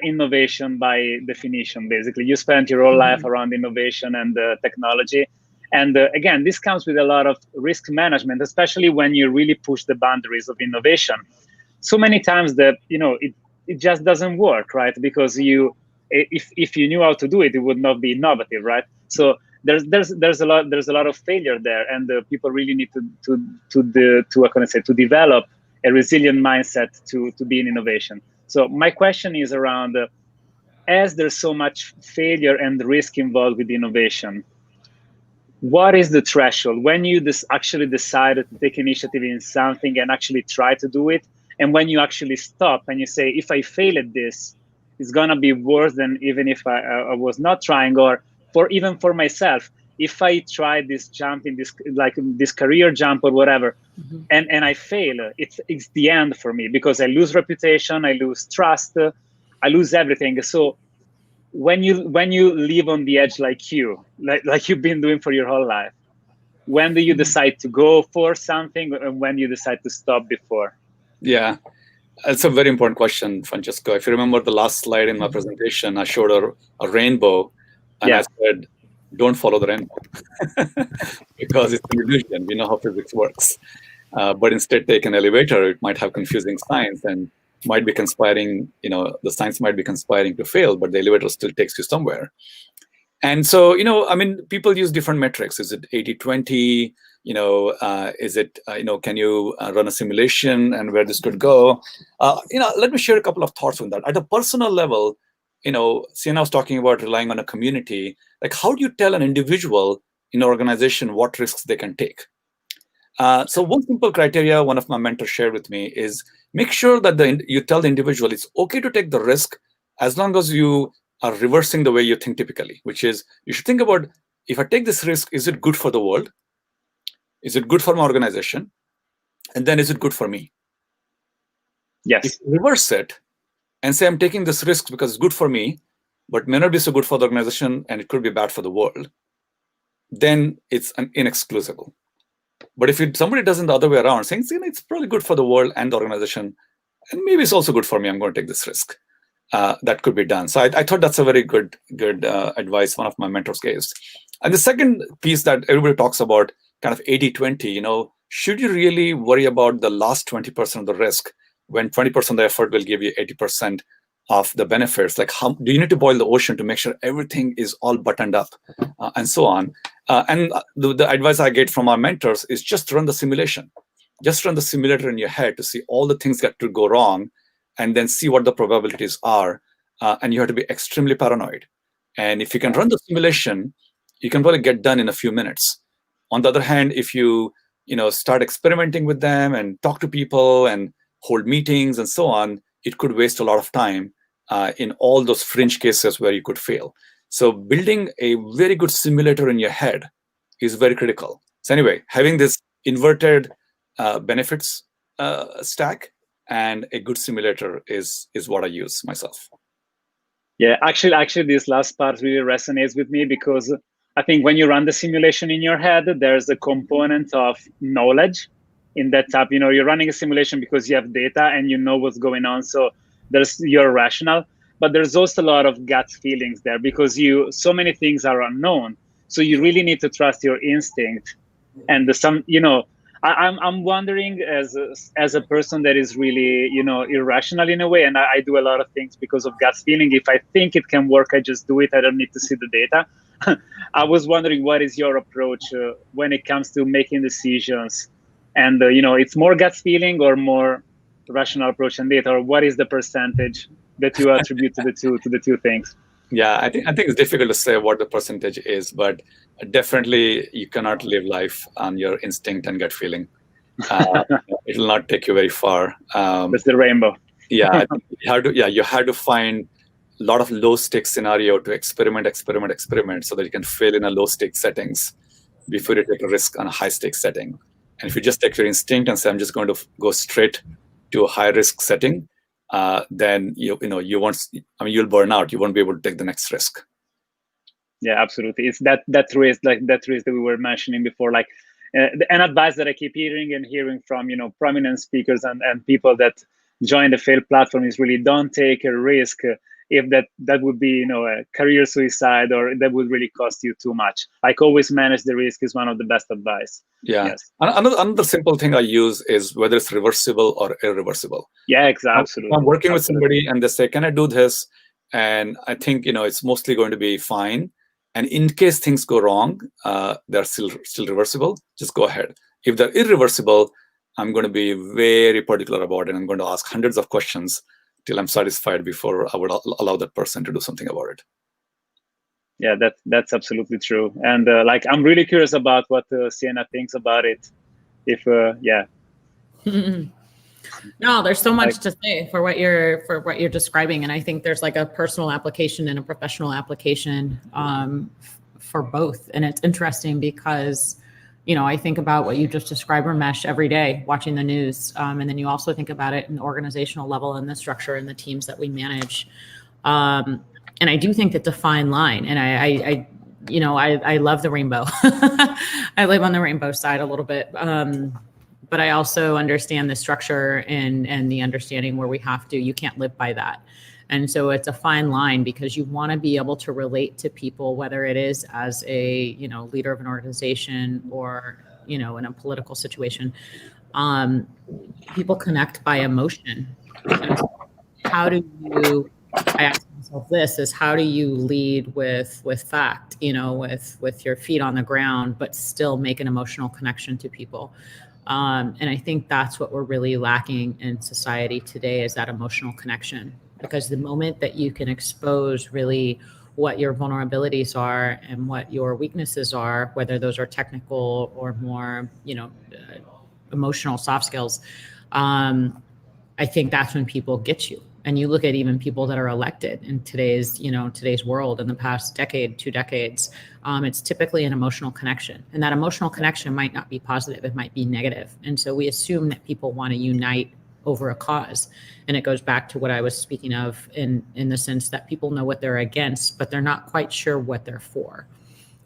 innovation by definition. Basically, you spent your whole life around innovation and technology. And again, this comes with a lot of risk management, especially when you really push the boundaries of innovation. So many times that it just doesn't work, right? Because if you knew how to do it, it would not be innovative, right? So there's a lot of failure there, and people really need to develop a resilient mindset to be in innovation. So my question is around, as there's so much failure and risk involved with innovation, what is the threshold when you actually decided to take initiative in something and actually try to do it, and when you actually stop and you say, if I fail at this, it's gonna be worse than even if I was not trying, or even for myself, if I try this jump in this career jump or whatever, and I fail, it's the end for me, because I lose reputation, I lose trust, I lose everything. So when you live on the edge like you've been doing for your whole life, when do you decide to go for something, and when you decide to stop before? Yeah, it's a very important question, Francesco. If you remember the last slide in my presentation, I showed a rainbow, and I said, don't follow the rainbow because it's an illusion. We know how physics works. But instead take an elevator. It might have confusing signs and might be conspiring, the signs might be conspiring to fail, but the elevator still takes you somewhere. And so, people use different metrics. Is it 80-20? Is it, can you run a simulation and where this could go? Let me share a couple of thoughts on that. At a personal level, Sienna was talking about relying on a community. Like, how do you tell an individual in an organization what risks they can take? So one simple criteria one of my mentors shared with me is make sure that you tell the individual it's okay to take the risk as long as you are reversing the way you think typically, which is you should think about, if I take this risk, is it good for the world? Is it good for my organization? And then is it good for me? Yes. If you reverse it and say, I'm taking this risk because it's good for me, but may not be so good for the organization and it could be bad for the world, then it's inexcusable. But if somebody does it the other way around, saying, it's probably good for the world and the organization, and maybe it's also good for me, I'm going to take this risk, that could be done. So I thought that's a very good advice one of my mentors gave. And the second piece that everybody talks about, kind of 80-20, should you really worry about the last 20% of the risk when 20% of the effort will give you 80% of the benefits? Like, how do you need to boil the ocean to make sure everything is all buttoned up, and so on? And the advice I get from our mentors is just run the simulation. Just run the simulator in your head to see all the things that could go wrong, and then see what the probabilities are. And you have to be extremely paranoid. And if you can run the simulation, you can probably get done in a few minutes. On the other hand, if you start experimenting with them and talk to people and hold meetings and so on, it could waste a lot of time in all those fringe cases where you could fail. So building a very good simulator in your head is very critical. So anyway, having this inverted benefits stack and a good simulator is what I use myself. Yeah, actually, this last part really resonates with me, because I think when you run the simulation in your head, there's a component of knowledge in that type. You're running a simulation because you have data and you know what's going on. So you're rational, but there's also a lot of gut feelings there, because so many things are unknown. So you really need to trust your instinct. And I'm wondering, as a person that is really, irrational in a way, and I do a lot of things because of gut feeling. If I think it can work, I just do it. I don't need to see the data. I was wondering, what is your approach when it comes to making decisions? And, it's more gut feeling or more rational approach and data, or what is the percentage that you attribute to the two things? Yeah, I think it's difficult to say what the percentage is, but definitely you cannot live life on your instinct and gut feeling. It will not take you very far. That's the rainbow. Yeah, you have to find a lot of low stakes scenario to experiment, so that you can fail in a low stakes settings before you take a risk on a high stakes setting. And if you just take your instinct and say, I'm just going to go straight to a high risk setting, then you won't. I mean, you'll burn out. You won't be able to take the next risk. Yeah, absolutely. It's that risk, like that risk that we were mentioning before. Like, an advice that I keep hearing from prominent speakers and people that join the FAIL platform is really don't take a risk if that would be a career suicide, or that would really cost you too much. Like, always manage the risk is one of the best advice. Yeah. Yes. Another simple thing I use is whether it's reversible or irreversible. Yeah, exactly. Absolutely. I'm working with somebody and they say, can I do this? And I think it's mostly going to be fine. And in case things go wrong, they're still reversible. Just go ahead. If they're irreversible, I'm going to be very particular about it. I'm going to ask hundreds of questions till I'm satisfied before I would allow that person to do something about it. Yeah, that's absolutely true. And I'm really curious about what Sienna thinks about it. If yeah. No, there's so much to say for what you're describing, and I think there's like a personal application and a professional application for both. And it's interesting because I think about what you just described, Ramesh, every day watching the news, and then you also think about it in the organizational level and the structure and the teams that we manage. And I do think it's a fine line, and I love the rainbow. I live on the rainbow side a little bit. But I also understand the structure and the understanding where you can't live by that. And so it's a fine line, because you want to be able to relate to people, whether it is as a, leader of an organization or, in a political situation. People connect by emotion. And so I ask myself this, is how do you lead with fact, with your feet on the ground, but still make an emotional connection to people? And I think that's what we're really lacking in society today, is that emotional connection. Because the moment that you can expose really what your vulnerabilities are and what your weaknesses are, whether those are technical or more, emotional soft skills, I think that's when people get you. And you look at even people that are elected in today's world, in the past decade, 2 decades, it's typically an emotional connection. And that emotional connection might not be positive, it might be negative. And so we assume that people want to unite over a cause. And it goes back to what I was speaking of in the sense that people know what they're against, but they're not quite sure what they're for.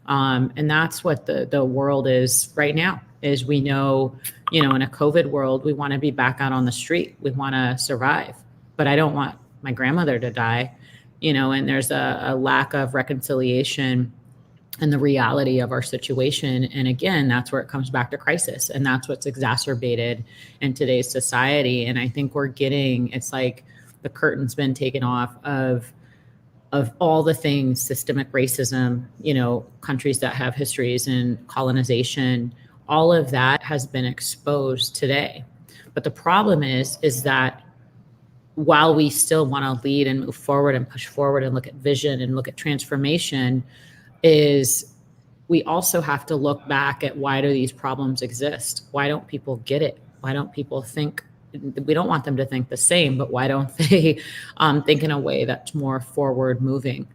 And that's what the world is right now, is we know, in a COVID world, we want to be back out on the street. We want to survive. But I don't want my grandmother to die, and there's a lack of reconciliation and the reality of our situation. And again, that's where it comes back to crisis. And that's what's exacerbated in today's society. And I think it's like the curtain's been taken off of all the things, systemic racism, countries that have histories in colonization, all of that has been exposed today. But the problem is that while we still want to lead and move forward and push forward and look at vision and look at transformation, is we also have to look back at, why do these problems exist? Why don't people get it? Why don't people think? We don't want them to think the same, but why don't they think in a way that's more forward moving?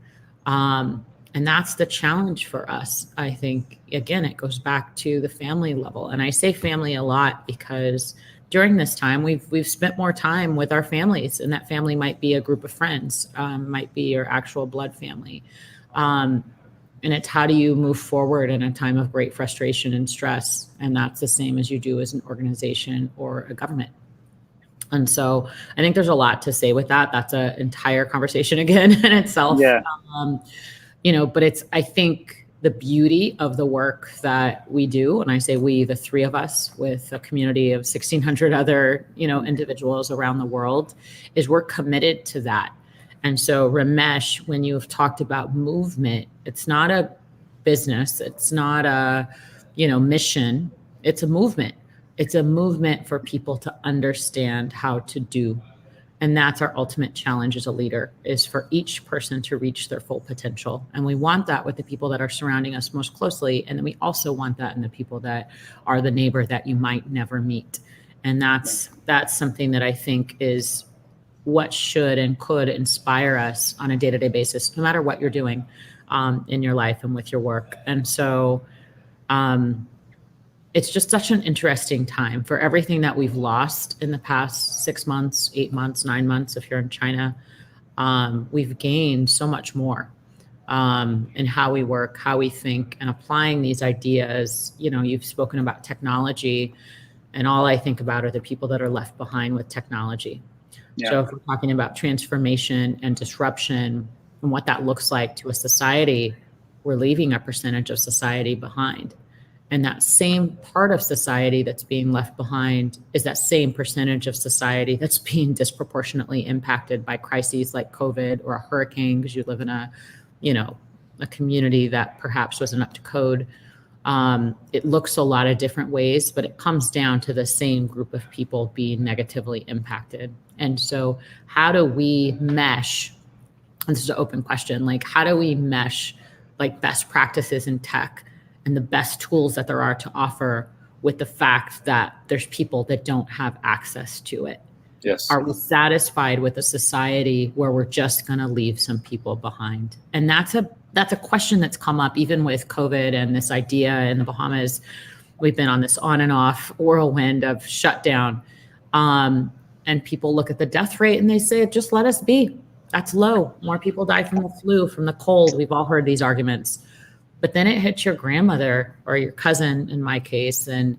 And that's the challenge for us. I think, again, it goes back to the family level. And I say family a lot because during this time, we've spent more time with our families, and that family might be a group of friends, might be your actual blood family. And it's, how do you move forward in a time of great frustration and stress? And that's the same as you do as an organization or a government. And so I think there's a lot to say with that. That's an entire conversation again in itself. Yeah. But it's, I think, the beauty of the work that we do, and I say we, the 3 of us, with a community of 1,600 other, individuals around the world, is we're committed to that. And so, Ramesh, when you've talked about movement, it's not a business, it's not a, mission, it's a movement. It's a movement for people to understand how to do. And that's our ultimate challenge as a leader, is for each person to reach their full potential. And we want that with the people that are surrounding us most closely. And then we also want that in the people that are the neighbor that you might never meet. And that's something that I think is what should and could inspire us on a day-to-day basis, no matter what you're doing in your life and with your work. And so it's just such an interesting time for everything that we've lost in the past 6 months, 8 months, 9 months, if you're in China. We've gained so much more in how we work, how we think, and applying these ideas. You know, you've spoken about technology, and all I think about are the people that are left behind with technology. Yeah. So if we're talking about transformation and disruption and what that looks like to a society, we're leaving a percentage of society behind. And that same part of society that's being left behind is that same percentage of society that's being disproportionately impacted by crises like COVID or a hurricane, because you live in a community that perhaps wasn't up to code. It looks a lot of different ways, but it comes down to the same group of people being negatively impacted. And so how do we mesh, and this is an open question, like how do we mesh like best practices in tech and the best tools that there are to offer with the fact that there's people that don't have access to it? Yes. Are we satisfied with a society where we're just going to leave some people behind? And that's a question that's come up even with COVID and this idea in the Bahamas. We've been on this on and off whirlwind of shutdown. And people look at the death rate and they say, just let us be. That's low. More people die from the flu, from the cold. We've all heard these arguments. But then it hits your grandmother or your cousin, in my case, and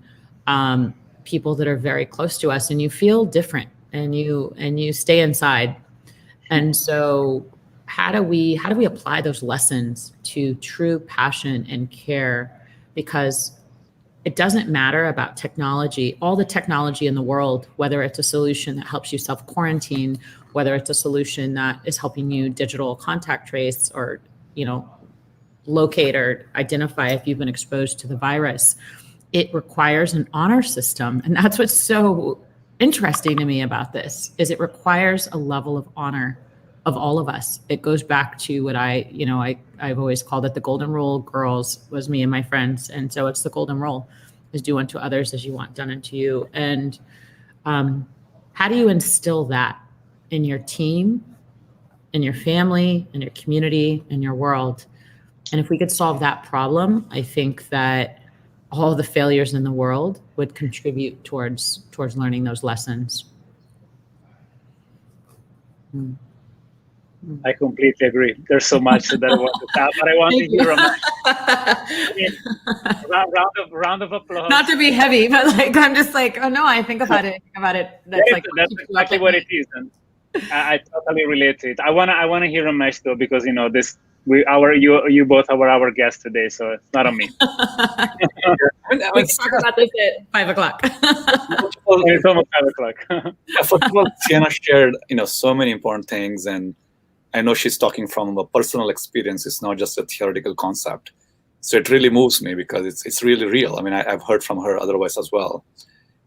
people that are very close to us, and you feel different, and you stay inside. And so how do we apply those lessons to true passion and care? Because it doesn't matter about technology, all the technology in the world, whether it's a solution that helps you self-quarantine, whether it's a solution that is helping you digital contact trace or, locate or identify if you've been exposed to the virus. It requires an honor system. And that's what's so interesting to me about this, is it requires a level of honor of all of us. It goes back to what I've always called it the golden rule. Girls was me and my friends. And so it's the golden rule, is do unto others as you want done unto you. And how do you instill that in your team, in your family, in your community, in your world? And if we could solve that problem, I think that all the failures in the world would contribute towards learning those lessons. I completely agree. There's so much that I want to tap, but I want to hear round of applause. Not to be heavy, but like I'm just like, oh no, I think about it. That's exactly what it is, and I totally relate to it. I wanna hear Ramesh though, because you both are our guests today, so it's not on me. We can talk about this at 5 o'clock. It's almost 5 o'clock. First of all, Sienna shared, so many important things, and I know she's talking from a personal experience. It's not just a theoretical concept. So it really moves me because it's really real. I mean, I've heard from her otherwise as well.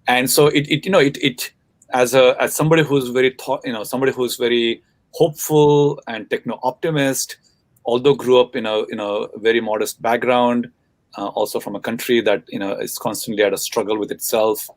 And so it as somebody who's somebody who's very hopeful and techno-optimist, although grew up in a very modest background, also from a country that is constantly at a struggle with itself.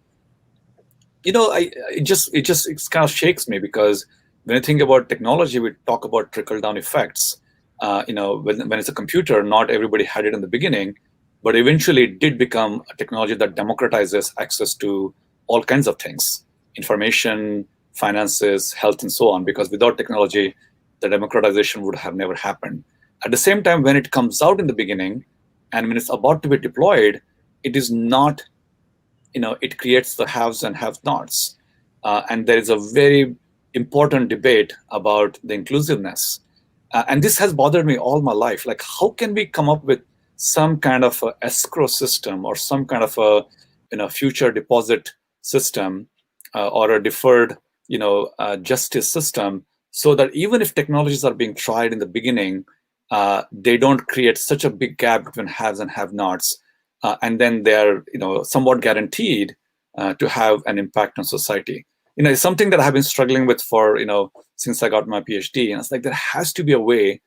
It just kind of shakes me, because when I think about technology, we talk about trickle-down effects. When it's a computer, not everybody had it in the beginning, but eventually it did become a technology that democratizes access to all kinds of things: information, finances, health, and so on. Because without technology, the democratization would have never happened. At the same time, when it comes out in the beginning, and when it's about to be deployed, it is not, it creates the haves and have-nots. And there is a very important debate about the inclusiveness. And this has bothered me all my life. Like, how can we come up with some kind of a escrow system or some kind of a future deposit system or a deferred justice system, so that even if technologies are being tried in the beginning, they don't create such a big gap between haves and have-nots, and then they're somewhat guaranteed to have an impact on society. It's something that I've been struggling with for, since I got my PhD. And it's like, there has to be a way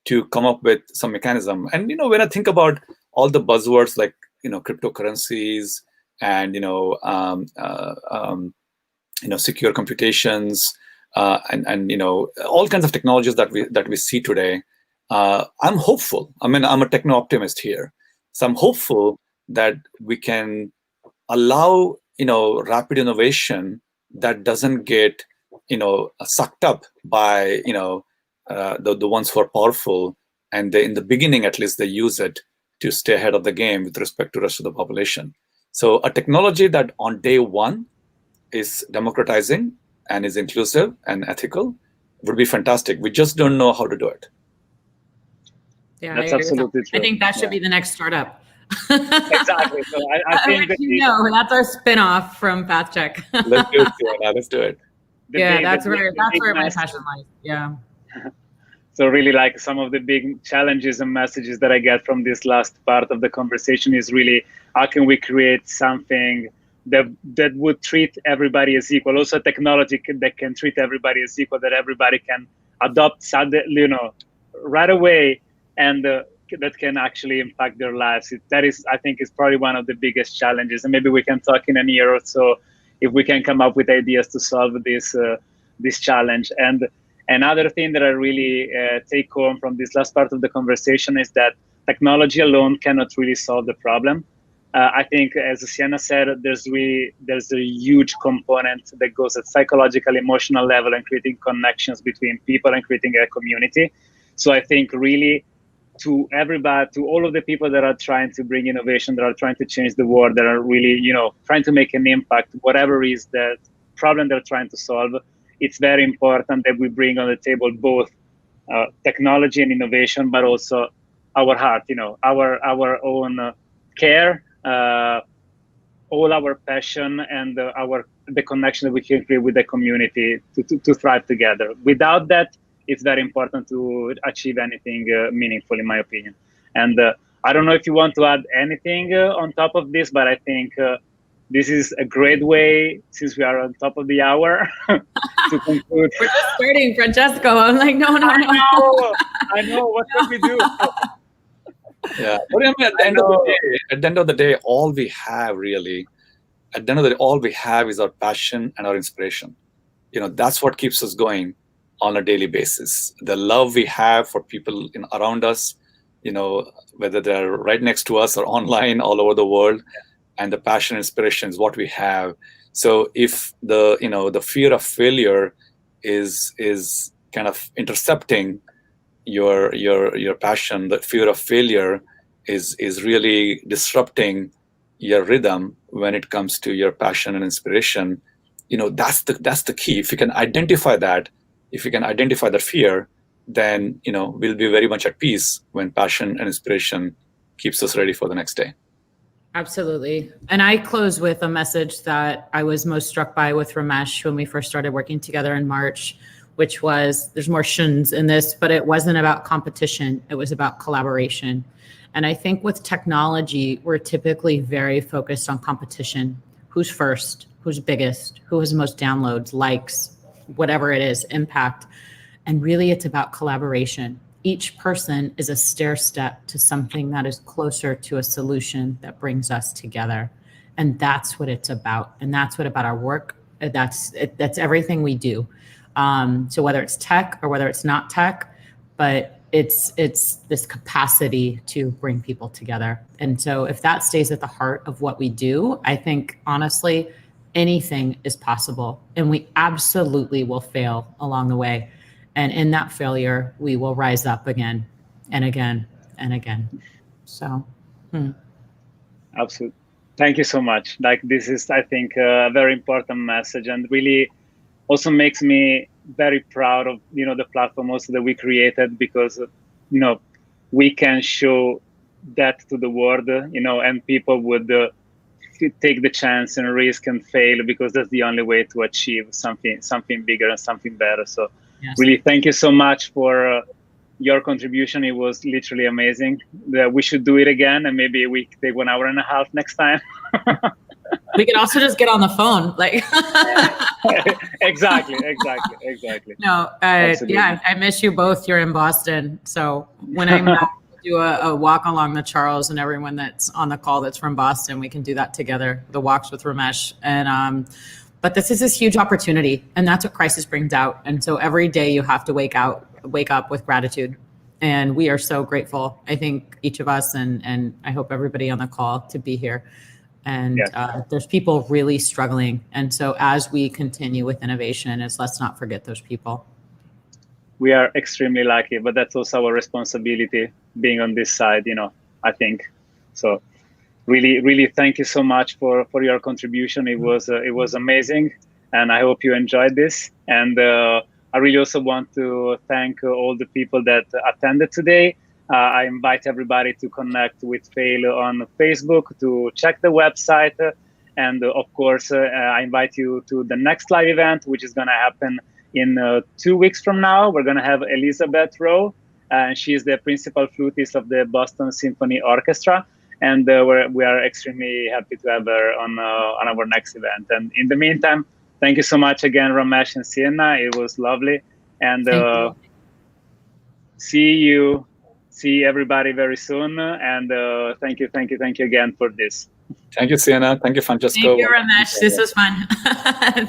to come up with some mechanism. And, when I think about all the buzzwords like, cryptocurrencies and, secure computations, and all kinds of technologies that we see today, I'm hopeful. I mean, I'm a techno-optimist here. So I'm hopeful that we can allow, rapid innovation that doesn't get, sucked up by, the ones who are powerful, and in the beginning, at least, they use it to stay ahead of the game with respect to the rest of the population. So a technology that on day one is democratizing and is inclusive and ethical would be fantastic. We just don't know how to do it. Yeah, that's absolutely true. I think that should be the next startup. Exactly. So I think that's our spin-off from PathCheck. Let's do it, Sienna. Let's do it. That's where my passion lies. Yeah. So really, like, some of the big challenges and messages that I get from this last part of the conversation is really, how can we create something that would treat everybody as equal? Also, technology that can treat everybody as equal, that everybody can adopt right away, and that can actually impact their lives. That is, I think, is probably one of the biggest challenges. And maybe we can talk in a year or so if we can come up with ideas to solve this challenge. And another thing that I really take home from this last part of the conversation is that technology alone cannot really solve the problem. I think, as Sienna said, there's a huge component that goes at psychological, emotional level, and creating connections between people and creating a community. So I think really, to everybody, to all of the people that are trying to bring innovation, that are trying to change the world, that are really, trying to make an impact, whatever is the problem they're trying to solve, it's very important that we bring on the table both technology and innovation, but also our heart, our own care, all our passion, and the connection that we can create with the community to thrive together. Without that, it's very important to achieve anything meaningful, in my opinion. And I don't know if you want to add anything on top of this, but I think this is a great way, since we are on top of the hour, to conclude. We're just starting, Francesco. I'm like, no. I know. What can we do? Yeah, but I mean, at the end of the day, all we have is our passion and our inspiration. That's what keeps us going on a daily basis. The love we have for people around us, whether they're right next to us or online all over the world, and the passion and inspiration is what we have. So if the fear of failure is kind of intercepting your passion, the fear of failure is really disrupting your rhythm when it comes to your passion and inspiration. That's the key. If you can identify that, fear, then we'll be very much at peace when passion and inspiration keeps us ready for the next day. Absolutely. And I close with a message that I was most struck by with Ramesh when we first started working together in March, which was, there's more shuns in this, but it wasn't about competition. It was about collaboration. And I think with technology, we're typically very focused on competition. Who's first? Who's biggest? Who has the most downloads, likes, whatever it is, impact. And really, it's about collaboration. Each person is a stair step to something that is closer to a solution that brings us together. And that's what it's about. And that's what about our work. That's everything we do. So whether it's tech or whether it's not tech, but it's this capacity to bring people together. And so if that stays at the heart of what we do, I think, honestly, anything is possible. And we absolutely will fail along the way. And in that failure, we will rise up again and again and again. So, Absolutely. Thank you so much. Like, this is, I think, a very important message, and really also makes me very proud of, the platform also that we created, because, we can show that to the world, and people would take the chance and risk and fail, because that's the only way to achieve something bigger and something better. So yes. Really, thank you so much for your contribution. It was literally amazing. We should do it again, and maybe we take 1.5 hours next time. We could also just get on the phone, like. Exactly. No, yeah, I miss you both. You're in Boston, so when I'm back, we'll do a walk along the Charles, and everyone that's on the call that's from Boston, we can do that together. The walks with Ramesh, and but this is this huge opportunity, and that's what crisis brings out. And so every day you have to wake up with gratitude. And we are so grateful, I think, each of us, and I hope everybody on the call to be here. And there's people really struggling. And so as we continue with innovation, let's not forget those people. We are extremely lucky, but that's also our responsibility being on this side, I think. So really, really thank you so much for your contribution. It was amazing. And I hope you enjoyed this. And I really also want to thank all the people that attended today. I invite everybody to connect with FAILI on Facebook, to check the website. And of course, I invite you to the next live event, which is going to happen in 2 weeks from now. We're going to have Elizabeth Rowe, and she is the principal flutist of the Boston Symphony Orchestra. And we are extremely happy to have her on our next event. And in the meantime, thank you so much again, Ramesh and Sienna. It was lovely. And see everybody very soon. And thank you again for this. Thank you, Sienna. Thank you, Francesco. Thank you, Ramesh. This was fun.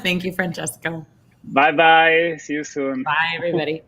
Thank you, Francesco. Bye-bye. See you soon. Bye, everybody.